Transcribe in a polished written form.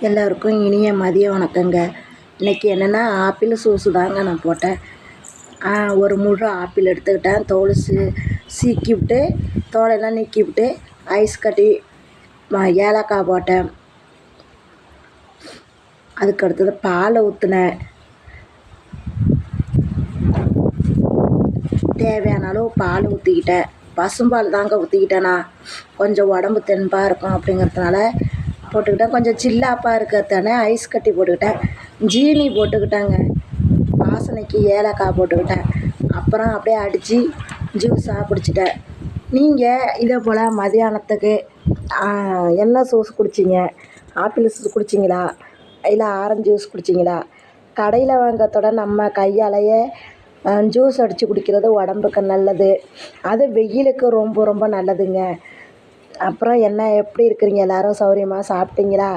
எல்லோருக்கும் இனிய மதிய வணக்கங்க. இன்றைக்கி என்னென்னா ஆப்பிள் ஜூஸு தாங்க நான் போட்டேன். ஒரு முழு ஆப்பிள் எடுத்துக்கிட்டேன். தோல் சீக்கி விட்டு தோலெல்லாம் நீக்கி விட்டு ஐஸ் கட்டி ஏலக்காய் போட்டேன். அதுக்கு அடுத்தது பாலை ஊற்றினேன். தேவையான அளவு பால் ஊற்றிக்கிட்டேன். பசும்பால் தாங்க ஊற்றிக்கிட்டேன். நான் கொஞ்சம் உடம்பு தெம்பாக இருக்கும் அப்படிங்கிறதுனால போட்டுக்கிட்டேன். கொஞ்சம் சில்லாப்பாக இருக்கிறதானே ஐஸ் கட்டி போட்டுக்கிட்டேன். ஜீனி போட்டுக்கிட்டேங்க. வாசனைக்கு ஏலக்காய் போட்டுக்கிட்டேன். அப்புறம் அப்படியே அடித்து ஜூஸாக குடிச்சிட்டேன். நீங்கள் இதே போல் மதியானத்துக்கு என்ன ஜூஸ் குடிச்சிங்க? ஆப்பிள் ஜூஸ் குடிச்சிங்களா, இல்லை ஆரஞ்சு ஜூஸ் குடிச்சிங்களா? கடையில் வாங்கிறதோட நம்ம கையாலேயே ஜூஸ் அடித்து குடிக்கிறது உடம்புக்கு நல்லது. அது வெயிலுக்கு ரொம்ப ரொம்ப நல்லதுங்க. அப்புறம் என்ன, எப்படி இருக்கிறீங்க? எல்லோரும் சௌகரியமாக சாப்பிட்டீங்களா?